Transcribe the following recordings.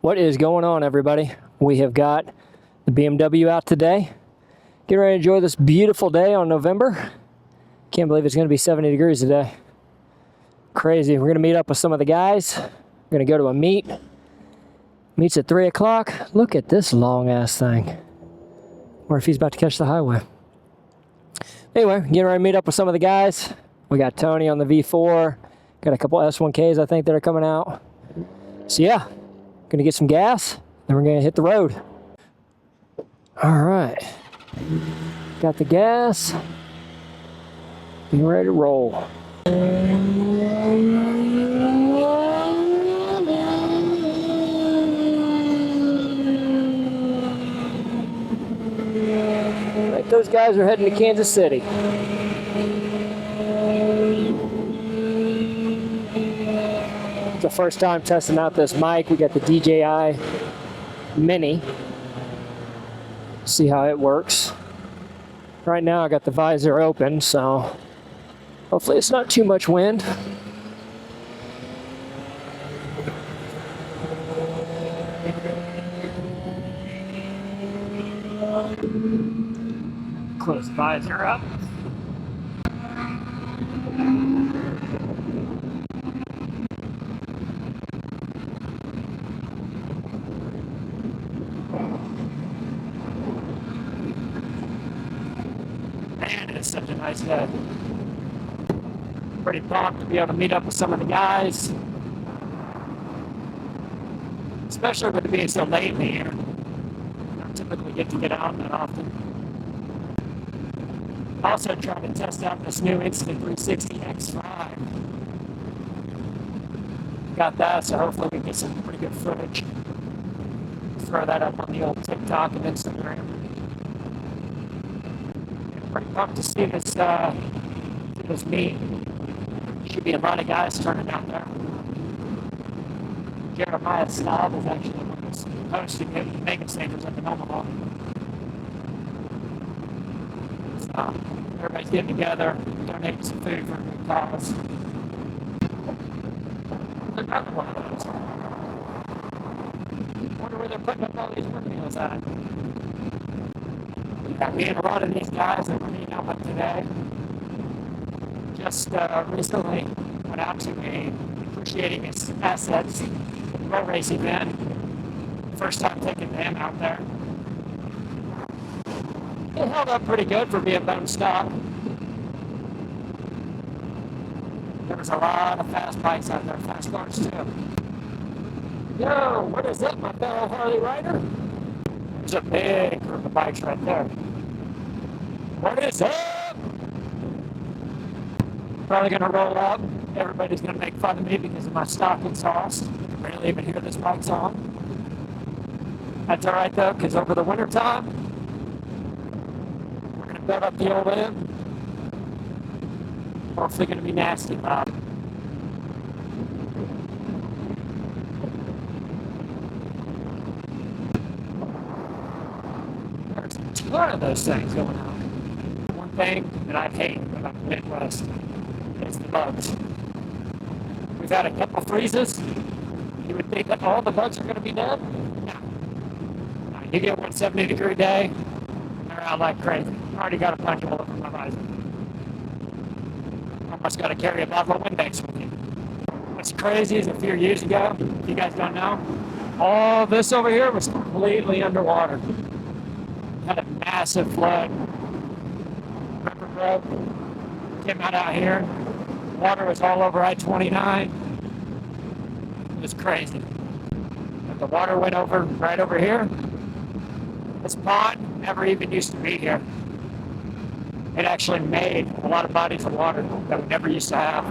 What is going on, everybody? We have got the BMW out today. Getting ready to enjoy this beautiful day on November. Can't believe it's going to be 70 degrees today. Crazy. We're going to meet up with some of the guys. We're going to go to a meet. Meets at 3 o'clock. Look at this long-ass thing. Or if he's about to catch the highway. Anyway, getting ready to meet up with some of the guys. We got Tony on the V4. Got a couple S1Ks, I think, that are coming out. So yeah, gonna get some gas, then we're gonna hit the road. All right, got the gas, getting ready to roll. Like those guys are heading to Kansas City. The first time testing out this mic. We got the DJI Mini. See how it works. Right now I got the visor open, so hopefully it's not too much wind. Close the visor up. Man, it's such a nice day. Pretty pumped to be able to meet up with some of the guys. Especially with it being so late in the year. I don't typically get to get out that often. Also trying to test out this new Insta360 X5. Got that, so hopefully we can get some pretty good footage. Throw that up on the old TikTok and Instagram. Pretty pumped to see this meet. Should be a lot of guys turning out there. Jeremiah Stabb is actually the one who's hosting it, Mega Sanders up in Omaha. So everybody's getting together, donating some food for a good cause. Another one of those. Wonder where they're putting up all these windmills at. Me and a lot of these guys that we're meeting up with today just recently went out to a Appreciating Assets road race event. First time taking them out there. It held up pretty good for being bone stock. There was a lot of fast bikes out there, fast cars too. Yo, what is up, my fellow Harley rider? There's a big group of bikes right there. What is up? Probably gonna roll up. Everybody's gonna make fun of me because of my stock exhaust. I barely even hear this bike's on. That's alright though, because over the winter time, we're gonna build up the old end. Hopefully gonna be nasty, Bob. There's a ton of those things going on. One thing that I hate about the Midwest is the bugs. We've had a couple freezes. You would think that all the bugs are going to be dead. No. You get one 70-degree day, they're out like crazy. I already got a bunch all over my visor. Almost got to carry a bottle of Windex with you. What's crazy is a few years ago, if you guys don't know, all this over here was completely underwater. Had a massive flood. River broke. Came out here. Water was all over I-29. It was crazy. But the water went over right over here. This pond never even used to be here. It actually made a lot of bodies of water that we never used to have.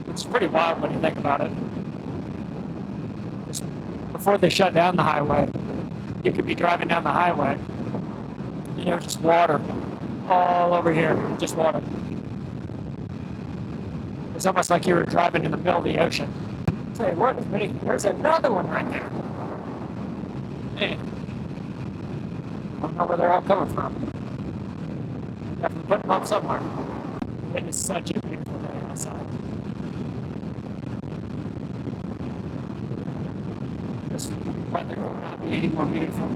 It's pretty wild when you think about it. Just before they shut down the highway, you could be driving down the highway, you know, just water all over here, just water. It's almost like you were driving in the middle of the ocean. I'll tell you what, there's another one right there. Man, I don't know where they're all coming from. Definitely putting them up somewhere. It is such a beautiful day outside. this weather will not be any more beautiful.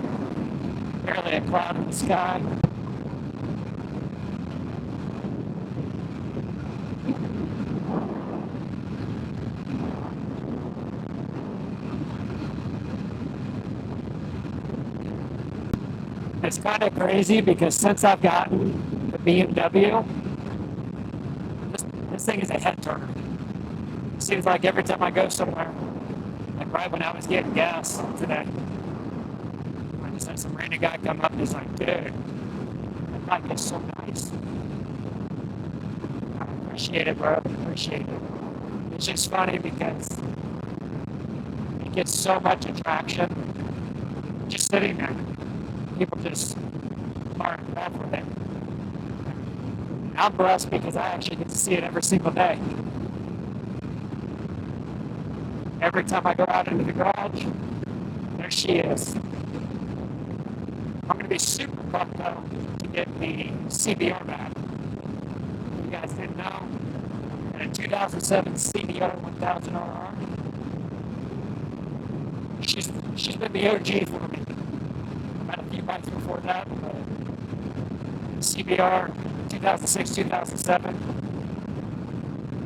Barely a cloud in the sky. It's kind of crazy because since I've gotten the BMW, this thing is a head turner. It seems like every time I go somewhere, like right when I was getting gas today, I just had some random guy come up and he's like, dude, that bike is so nice. I appreciate it, bro. Appreciate it. It's just funny because it gets so much attraction just sitting there. People just are in love with it. I'm blessed because I actually get to see it every single day. Every time I go out into the garage, there she is. I'm going to be super pumped though to get the CBR back. If you guys didn't know, and a 2007 CBR 1000RR. She's been the OG for me. Had a few bikes before that, but CBR 2006, 2007.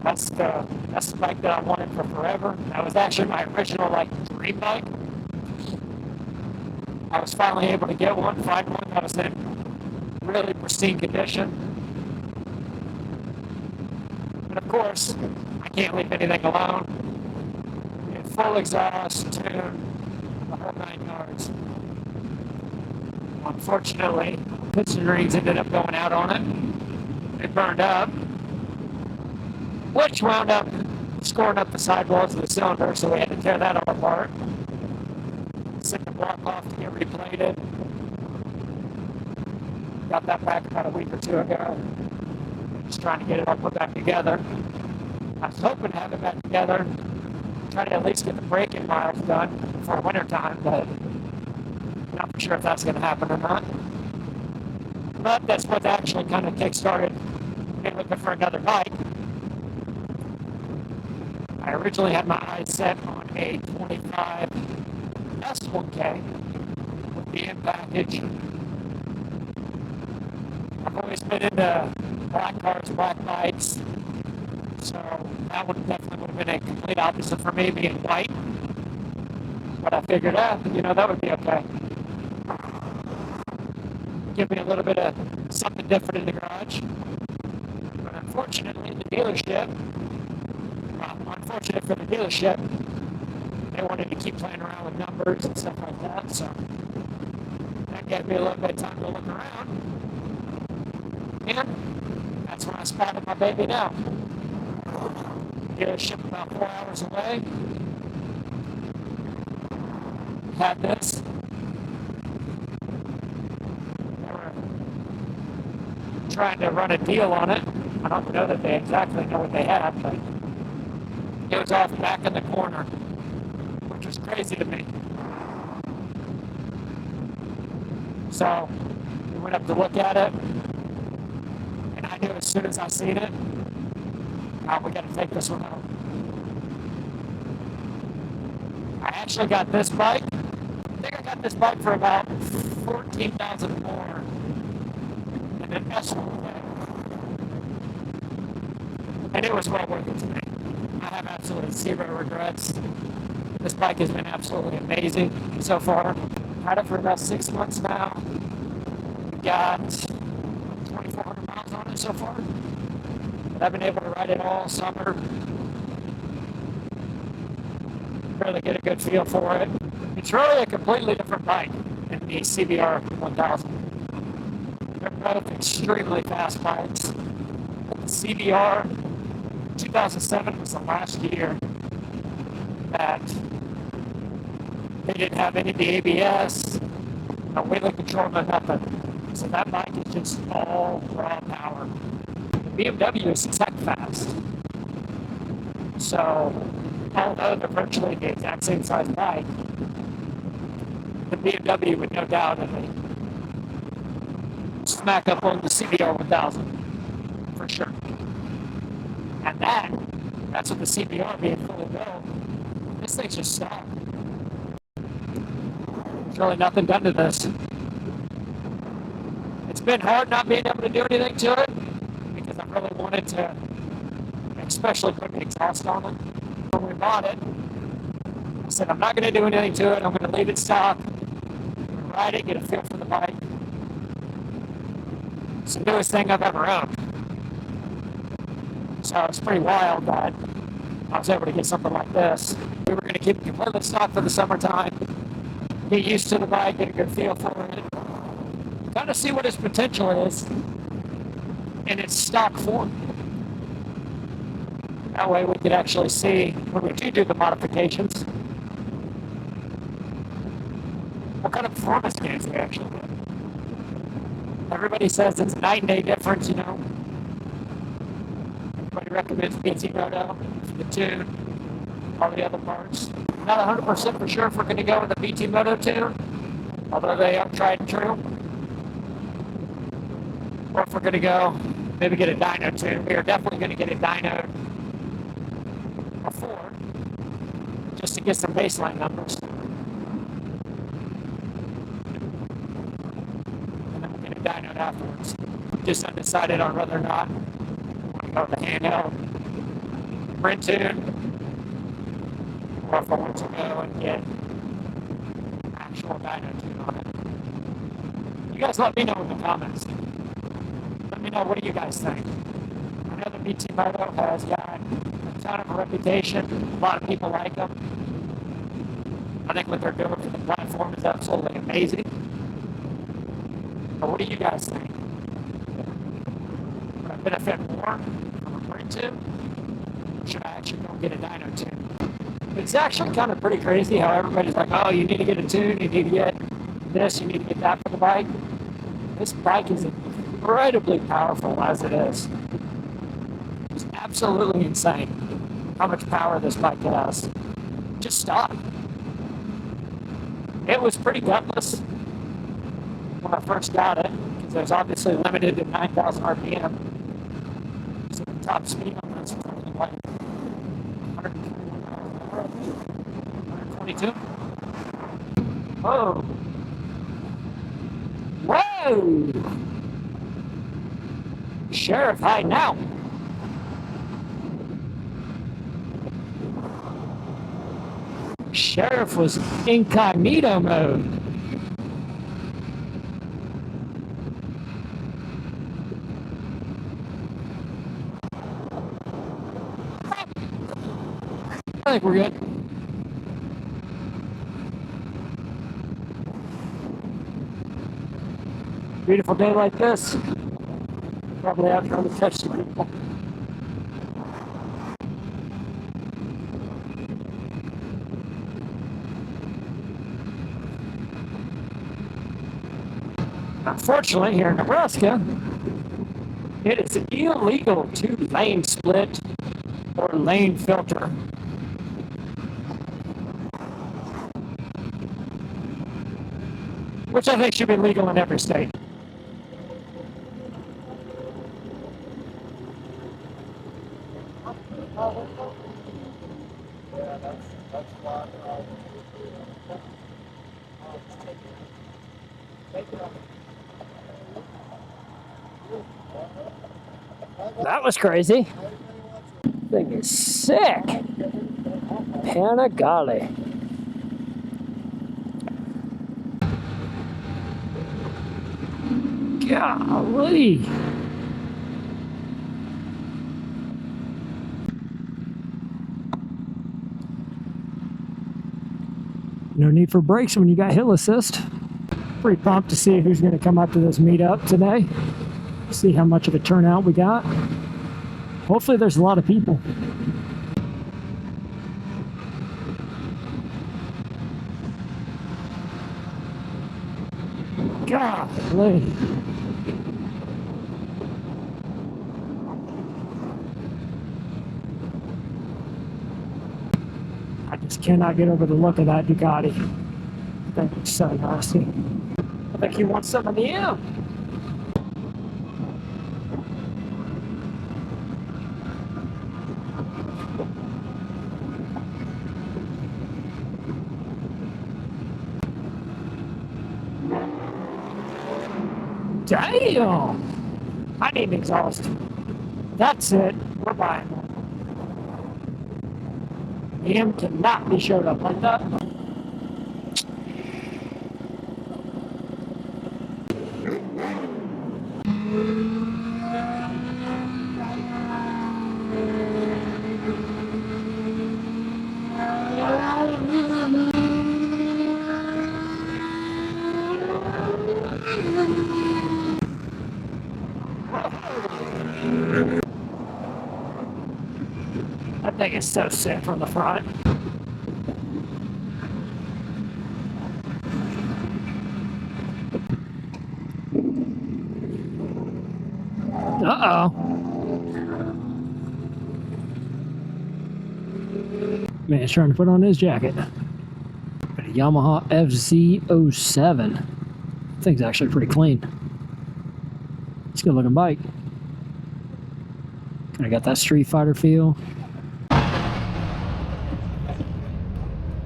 That's the bike that I wanted for forever. That was actually my original dream bike. I was finally able to get one, find one that was in really pristine condition. And of course, I can't leave anything alone. Full exhaust, tune, the whole 9 yards. Unfortunately, piston rings ended up going out on it. It burned up, which wound up scoring up the sidewalls of the cylinder, so we had to tear that all apart. Sent the block off to get replated. Got that back about a week or two ago. Just trying to get it all put back together. I was hoping to have it back together, try to at least get the braking miles done before winter time, but not for sure if that's going to happen or not. But that's what actually kind of kick-started me looking for another bike. I originally had my eyes set on a 25 S1K with the M package. I've always been into black cars, black bikes, so that one definitely would have been a complete opposite for me, being white. But I figured out, that would be okay. Give me a little bit of something different in the garage. But unfortunately, the dealership, unfortunate for the dealership, they wanted to keep playing around with numbers and stuff like that, so that gave me a little bit of time to look around. And that's when I spotted my baby now. Dealership about 4 hours away. Had this. Trying to run a deal on it. I don't know that they exactly know what they had, but it was off back in the corner, which was crazy to me. So we went up to look at it, and I knew as soon as I seen it, we got to take this one out. I actually got this bike. I think I got this bike for about $14,000 more. An S1K. And it was well worth it to me. I have absolutely zero regrets. This bike has been absolutely amazing so far. Had it for about 6 months now. Got 2,400 miles on it so far. But I've been able to ride it all summer. Really get a good feel for it. It's really a completely different bike than the CBR 1000. They're both extremely fast bikes. The CBR 2007 was the last year that they didn't have any of the ABS, no wheel control, no nothing. So that bike is just all raw power. The BMW is tech fast. So although they're virtually the exact same size bike, the BMW would no doubt smack up on the CBR 1000 for sure. And that's with the CBR being fully built. This thing's just stock. really nothing done to this. It's been hard not being able to do anything to it because I really wanted to, especially put an exhaust on it. When we bought it, I said, I'm not going to do anything to it. I'm going to leave it stock, ride it, get a feel for the bike. It's the newest thing I've ever owned. So it's pretty wild that I was able to get something like this. We were going to keep it completely stock for the summertime, get used to the bike, get a good feel for it, kind of see what its potential is in its stock form. That way we could actually see, when we do the modifications, what kind of performance gains we actually get. Everybody says it's a night and day difference, you know. Everybody recommends PT Moto for the tune, all the other parts. Not 100% for sure if we're going to go with the PT Moto tune, although they are tried and true. Or if we're going to go, maybe get a dyno tune. We are definitely going to get a dyno before, just to get some baseline numbers. And then we'll get a dyno afterwards. Just undecided on whether or not we want to go with the handheld print tune, or if I want to go and get actual dyno tune on it. You guys let me know in the comments. Let me know, what do you guys think? I know the BT Moto has got a ton of a reputation. A lot of people like them. I think what they're doing for the platform is absolutely amazing. But what do you guys think? Would I benefit more from a print tune? Should I actually go get a dyno tune? It's actually kind of pretty crazy how everybody's like, oh, you need to get a tune, you need to get this, you need to get that for the bike. This bike is incredibly powerful as it is. It's absolutely insane how much power this bike has. Just stop. It was pretty gutless when I first got it, because it was obviously limited to 9,000 RPM. So the top speed on this was only like 122. Whoa. Whoa! Sheriff hiding out. Sheriff was incognito mode. I think we're good. Beautiful day like this. Probably out trying to catch some people. Unfortunately, here in Nebraska, it is illegal to lane split or lane filter. Which I think should be legal in every state. That was crazy. Thing is sick. Panagale. Golly. No need for brakes when you got hill assist. Pretty pumped to see who's going to come up to this meetup today. See how much of a turnout we got. Hopefully there's a lot of people. Golly. I just cannot get over the look of that Ducati. That looks so nasty. I think he wants some of the M. Damn! I need an exhaust. That's it. We're buying one. The M cannot be showed up like that. That thing is so sick from the front. Uh-oh. Man's trying to put on his jacket. Got a Yamaha FZ07. Thing's actually pretty clean. It's a good looking bike. Kind of got that Street Fighter feel.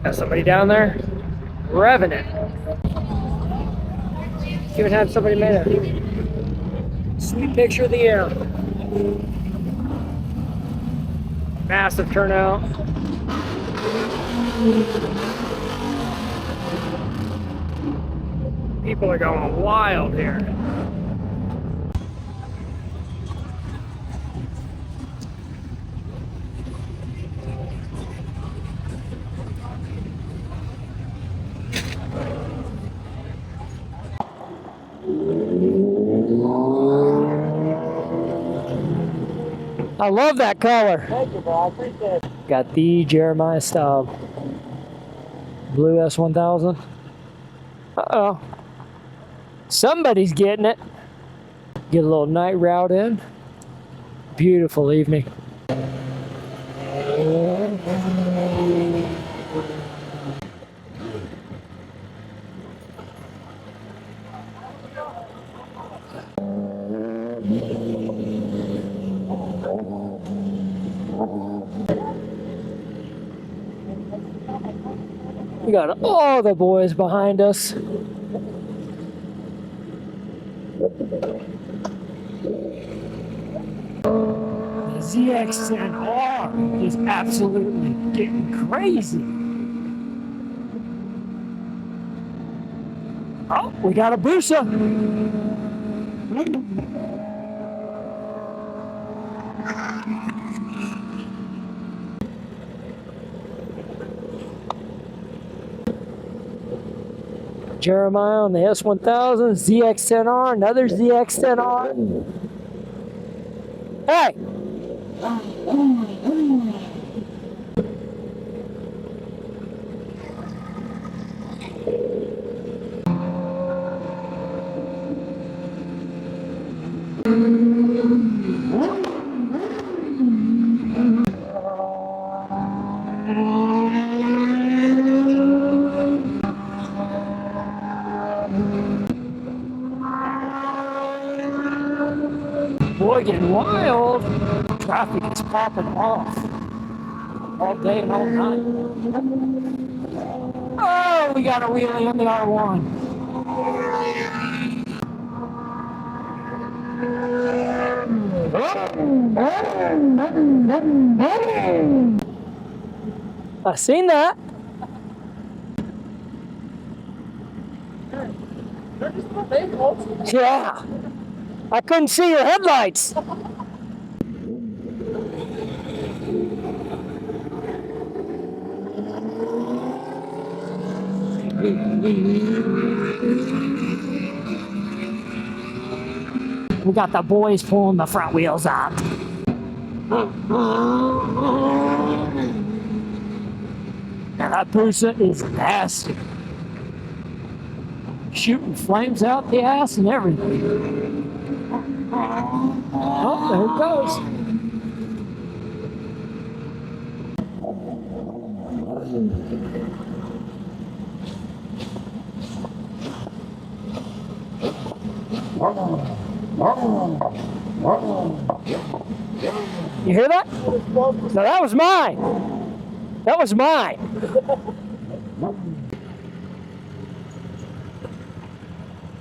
Got somebody down there revving it. Even had somebody made a sweet picture of the air. Massive turnout. People are going wild here. I love that color. Thank you, bro. I appreciate it. Got the Jeremiah Stabb blue S1000. Uh-oh. Somebody's getting it. Get a little night route in. Beautiful evening. We got all the boys behind us. The ZX10R is absolutely getting crazy. Oh, we got a Busa. Jeremiah on the S1000, ZX10R, another ZX10R. Hey! Boy, getting wild. Traffic is popping off all day and all night. Oh, we got a wheelie on the R1. I seen that. Yeah. I couldn't see your headlights. We got the boys pulling the front wheels out. Now that Busa is nasty. Shooting flames out the ass and everything. Oh, there it goes. You hear that? No, that was mine. That was mine.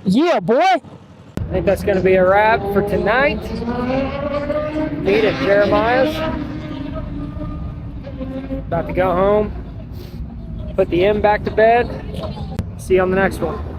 Yeah, boy. I think that's going to be a wrap for tonight. Meet at Jeremiah's. About to go home. Put the M back to bed. See you on the next one.